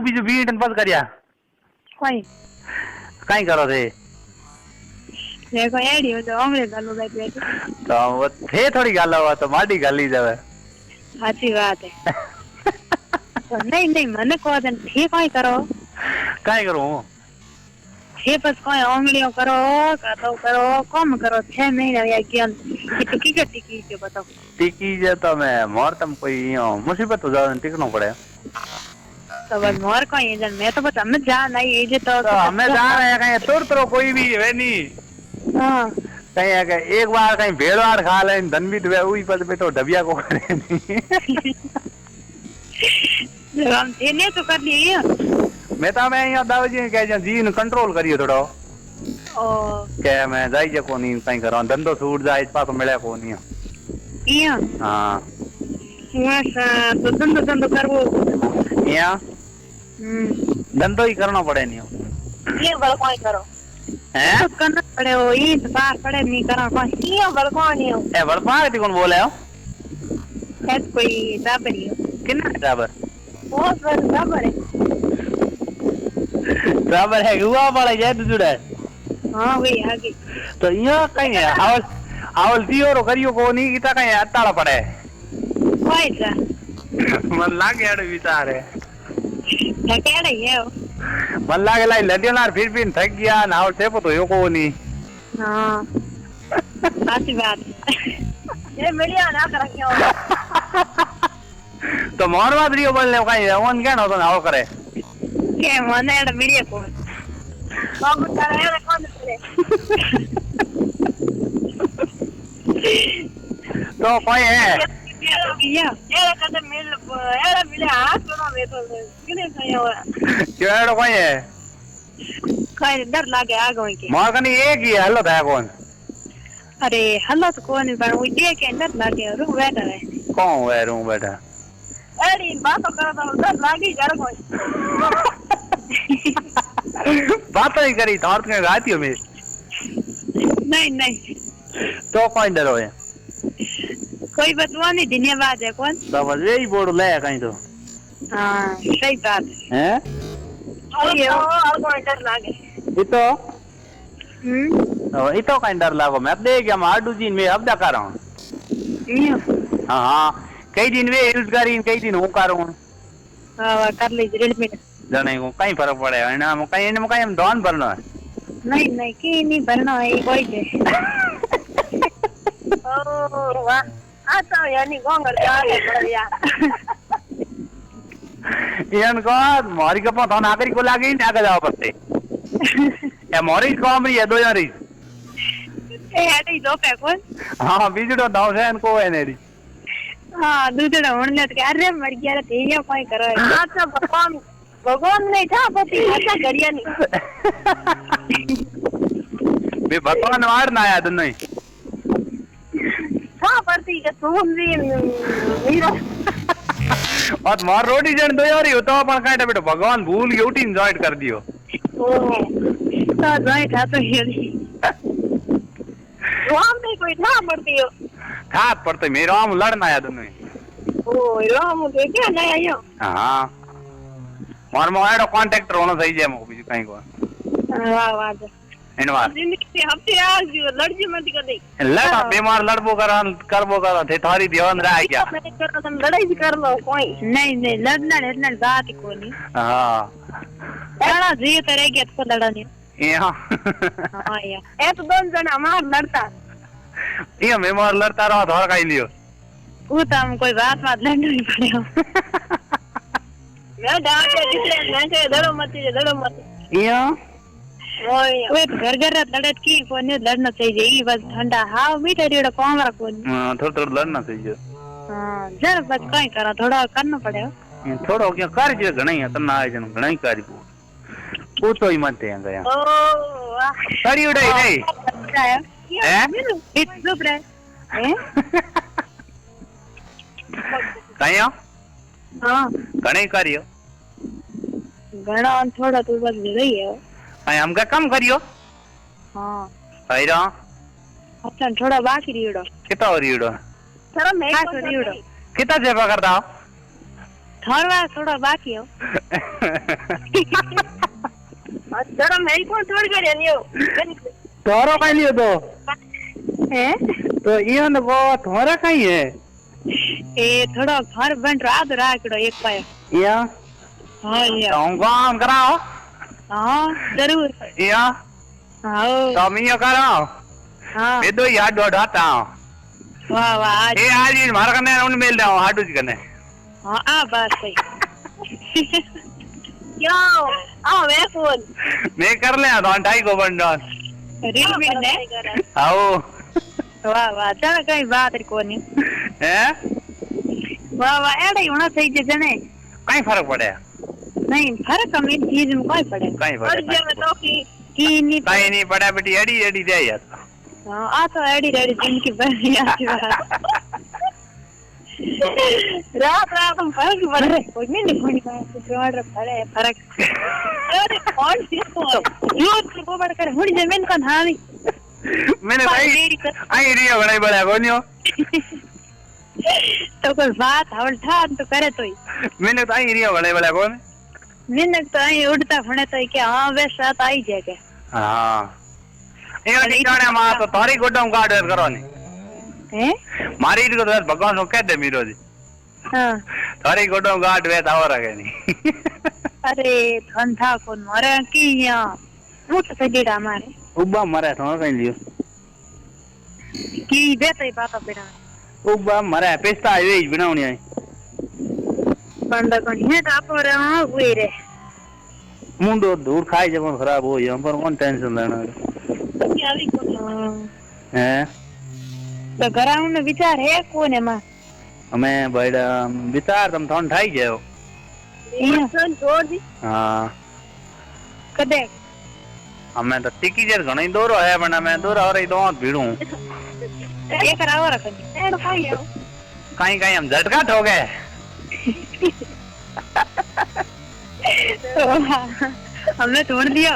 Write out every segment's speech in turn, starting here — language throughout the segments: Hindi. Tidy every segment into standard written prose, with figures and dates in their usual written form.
બીજું બીટ ને પદ કર્યા કોઈ કઈ કરો છે ये कोई आइडिया तो हमरे गालो बैठ तो वो थे थोड़ी गाला हुआ तो माटी गाली जावे अच्छी बात है तो नहीं नहीं मने को दिन ठीक कोई करो काय करूं ये बस कोई उंगलियों करो का तो करो कम करो 6 महीने या ज्ञान टिकी जो बताओ टिकी जे तो मैं मोर तम कोई मुसीबत हो जावे टिकनो पड़े तो बस मोर कोई जन मैं तो बता हमें जा नहीं ये जे तो हमें जा रहे हैं कहीं तुर कोई भी है नहीं हां कहीं है एक बार कहीं भेड़वाड़ खा ले धन भी वे उई पर बेटो डबिया को करे नहीं हम ने तो कर लिए मैं तो मैं यहां दावजी कह जी ने कंट्रोल करियो थोड़ो ओ के मैं जाई जे कोनी कहीं करो धंधो छूट जाए पास मिले कोनी इया हां वैसा तो धंधो करवो इया धंधो ही करना पड़े नहीं ये बल कोई करो हैं करना पड़े हो ये बाहर पड़े नहीं करा कोई ये बल कोनी हो ए बड़पार ती कौन बोले हो है कोई टाबर ही कितना टाबर बहुत बड़ा टाबर है टाबर है हुआ वाला ये जुड़ा हां वही आगे तो ये कहीं है आवल दियो रो करियो कोनी इता कहीं अताड़ा पड़े कोई सा मन लागे अड़ विचार है लकेड़े है मन लागे लाई लडियोनार फिर भी थक गया नाव से तो यो कोनी हां अच्छी बात ये मीडिया ना कर रखियो तो मोरवा दियो बोलने कहीं ओन क्या न तो नाव करे के मने एड मीडिया को बाबू तारे एड कौन करे तो कोई है या ये कदम मिले हाथ दोनों में तो किने सयो केड़ो कोई है कोई डर लागे आगो के मोर कनी एक ही हल्लो था कौन अरे हल्लो तो कोनी पर वो दे के डर लागे रू बैठा है कौन है रू बैठा अरे बात करो तो डर लागी जड़ कोई बात नहीं करी तो के गाती हो मैं नहीं नहीं तो कोई डरो है कोई बतवा नहीं धन्यवाद है कौन तो बस यही बोर्ड ले कहीं तो हां सही बात हैं अरे और कोई डर लागे इतो इतो कहीं डर लागो मैं अब दे गया माडू जी मैं अब कर रहा हूं हां कई दिन वे यूज करी कई दिन हूं कर रहा हूं हां कर लीजिए रेडमेड जने को कहीं फर्क पड़ेगा ना कहीं इनमें कहीं हम डॉन भरना है नहीं नहीं की नहीं भरना है कोई दे ओ वाह आ तो यानी गोंगर का बढ़िया इवन को मोरी का पता नागरिक को लागे नहीं आगे जाओ पत्ते ए मोरी को हम ये दो यारी ए हटी दो पे कौन हां बीजड़ो दाव से इनको है नेरी हां दूसरा होने के अरे मर गया रे ये कोई करो अच्छा भगवान नहीं था पति अच्छा गरिया नहीं बे भगवान वार ना याद नहीं हां पति के तुम भी हीरो और मार रोटी जन दो यारी हो तो अपन काटा बेटा भगवान भूल के उठी एंजॉय कर दियो ओ तो जाए था तो ये राम में कोई ना पड़ती हो था पड़ते मेरा राम लड़ना याद नहीं ओ राम के क्या नहीं आयो हां मार मोएडो कांटेक्ट होना सही जे मो बीजू कहीं को वाह वाह इनवार जिंदगी से हफ्ते आज लड़जी मत कर दे लड़ा बीमार लड़बो करबो थे थारी ध्यान रह गया तुम लड़ाई भी कर लो कोई नहीं नहीं लड़ना बात को नहीं हां लड़ा जी तरह के तो लड़ा नहीं यहां हां या ए तो दोन जन हमार लड़ता ये बीमार लड़ता रहो धर काई लियो वो तो हम कोई बात लड़ना नहीं पड़ेगा मैं डाल के दिखे मैं से लड़ो मत ये ओए घर लड़े की कोने लड़ना चाहिए ये बस ठंडा हाव मीठा रेड़ा कोमरा कोनी हां थोड़ा लड़ना चाहिए हां जरा बस कहीं करा थोड़ा करना पड़ेगा थोड़ा क्या कर जे घणई है तना आए जन घणई कर पूछो ही मत है गया ओ वाह सड़ी उड़ाई नहीं हैं इट्स सुपर हैं कहियो हां घणई करियो घणा थोड़ा तो बस रही है आई हम का कम करियो हां आइरा अच्छा थोड़ा बाकी रीड़ो कितना हो रीड़ो थोड़ा मैं को रीड़ो कितना सेवा करता हो थोड़ा बाकी हो जरा मैं को छोड़ कर नहीं हो तोरो कहीं लियो तो हैं तो ये न वो तोरा कहीं है ए थोड़ा घर बन रहा तो राकड़ो एक पाया या हां या काम कराओ हां जरूर या हां तो मैं कराओ हां मैं तो याद दोड़ाता हूं वाह वाह ए आज ही मार करने उन मेल दाओ हाडू जी करने हां आ बात सही यो आ वे फोन मैं कर ले तो ढाई को बंडन रील में ने आओ वाह वाह चल कई बात को नहीं हैं वाह वाह एड़ा ही होना चाहिए जने कहीं फर्क पड़े नहीं फर्क कम इन चीज में कोई पड़े कहीं और पड़े जब तो की नहीं कहीं नहीं पड़ा बेटी एडी एडी दे यार हां आ तो एड़ी रेडी जिनकी बढ़िया की बात रात रात हम फर्क पड़े कोई नहीं कोई जोड़ पड़े फर्क अरे कौन सी तो यो को बड़ कर हुड़ी जमीन का धानी मैंने भाई आई रिया बड़ा बड़ा कोनियो तो कोई बात हवल ठान तो करे तोई मैंने तो आई रिया बड़ा बड़ा कौन मैंने तो आई उड़ता फणे तो के हां वे साथ आई जाके हां ये ठिकाने मां तो थारी गोडम गार्ड करो ने हैं मारी को तो भगवान को कह दे मीरो जी हां थारी गोडम गार्ड वे ताव रखे नहीं अरे धंधा को मरे की या मुठ से डीड़ा मारे उबा मरे तो कहीं लियो की बेते बात बिना उबा मरे पेस्ता है वेज बनावनी है बंद कोनी है आप रे हां हुई रे मुंडो दूर खाई जब खराब हो यहां पर कौन टेंशन लेना है तो घराउन ने विचार है कोने में हमें बड़ा विचार तुम थोन ठाई जाओ सन छोड़ दी हां कदे हमें तो टिकी जर घणी दोरो है पण मैं दोरा और दो भीड़ू एक राव रखनी एड़ खाई आओ कहीं कहीं हम झटका ठो गए हमने तोड़ दिया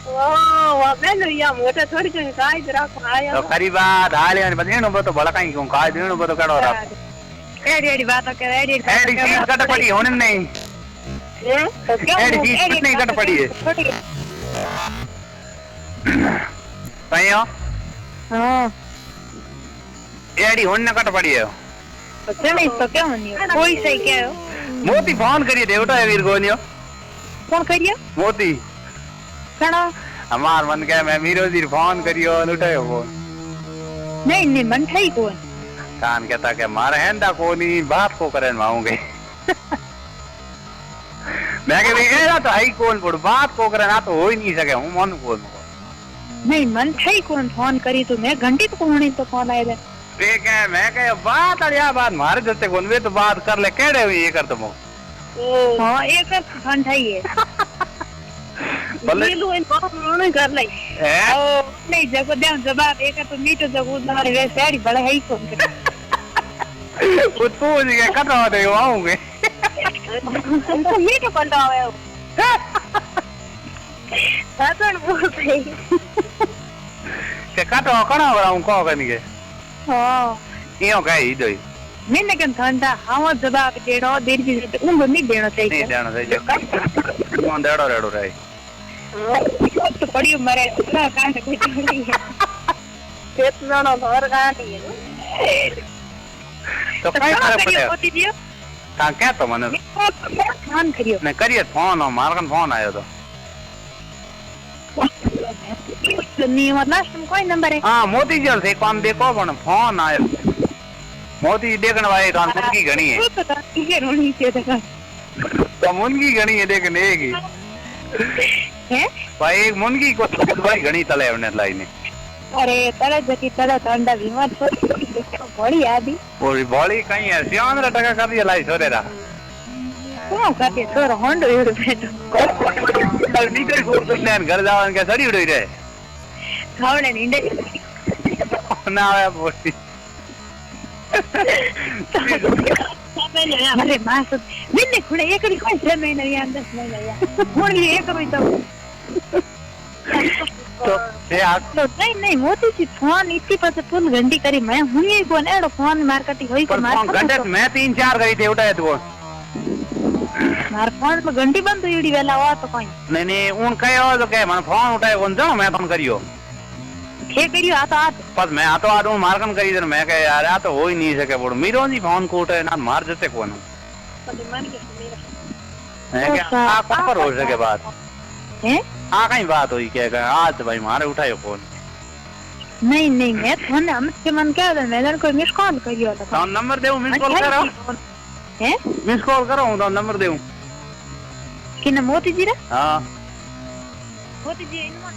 वाह मैंने या मोटा थोड़ी के काय जरा खाया तो करीबा डाले ने बदेनो तो भला कहीं क्यों खा देनो तो कड़ो रा एड़ी एड़ी बात कर एड़ी चीज कट पड़ी होने नहीं एड़ी चीज कुछ नहीं कट पड़ी है कहीं हां एड़ी होने कट पड़ी है तो चले तो क्या होनी कोई सही क्या हो मोती फोन करिए देवटा है वीर गोनियो कौन करियो मोती कणो हमार मन के मैं मीरो जी फोन करियो उठायो फोन नहीं नहीं मन ठाई कौन कान कहता के मारे हैंडा कोनी बात को करन माऊंगे मैं के एरा तो हाई कौन पड़ बात को करन आ तो हो ही नहीं सके हूं मन को नहीं मन ठाई कौन फोन करी तो मैं घंटी तो कोनी तो फोन आए थे ठीक है मैं कहे बात अड़िया बात मारे जैसे कौन वे तो बात कर ले केड़े हुई ये कर तुम हां एक फोन ठाई है भले लो इन फोन कर ले है ओ नहीं जब दे जवाब एक तो मीठो जब उधार वे साड़ी बड़ा है ही कौन वो तू जी के कटवा दे आऊंगे मीठो कंडा आवे सातन बोल भाई ते कटवा कणा वराऊ को कनी के हां इयो कही दोई मैंने कन ठंडा हां जवाब देड़ो देर भी उन नहीं देना चाहिए नहीं देना चाहिए कौन देड़ो रेड़ो रे तो पड़ी मरे ना कांड कोई नहीं है कितना ना भर गाड़ी है तो कई फर्क पड़े होती दियो ता क्या तो मने फोन करियो मैं करिए फोन मार कन फोन आयो तो नहीं मतलब तुम कोई नंबर है हां मोती जी से कौन देखो पण फोन आयो मोती देखने वाले तो मुनगी घणी है तो ये रोनी से देखा तो मुनगी घणी है देखने की है भाई एक मुनगी को भाई घणी तले उन्हें लाइने अरे तरह जकी तरह ठंडा बीमार बड़ी आदि और बॉडी कहीं है सियान रा टका कर दिया लाई छोरे रा कौन करते छोर होंडो एड़ बैठो कल नीचे को तुमने घर जावन के सड़ी उड़ी रे खावणे नींदे ना आया बोटी अरे मास मैंने खुणे एक री कोई से महीने या 10 महीने या हुन एक री तो ये आग तो नहीं मोती सी फोन इतनी पास फुल घंटी करी मैं हुई कोन एड़ो फोन मार्केटिंग होई पर के मार फोन घंटे मैं 3-4 गई थे उठाए तो મારા ફોન માં ઘંટી બંધ તો ઈડી વેલા હોય તો કોઈ નહીં ઊન કયો તો કે મને ફોન ઉઠાયો કોણ જાણો મેં ફોન કર્યો છે કર્યો આ તો આ બસ મેં આ તો હું માર્કન કરી દે મેં કહે યાર આ તો હોય નહીં શકે પણ મીરો ની ફોન કોટે ના માર જતે કોનું પછી મન કે મેરા હે કે આ પર हो सके बात હે આ કઈ વાત હોય કે આજ ભાઈ મારે ઉઠાયો ફોન નહીં નહીં મેં ફોન અમત કે મન કહે મેં કોઈ મિસ કોલ કર્યો હતો તો નંબર દેવું મિસ કોલ કરો હે મિસ કોલ કરો હું તો નંબર દેવું કે મોતીજી રે હા મોતીજી ઇનમોન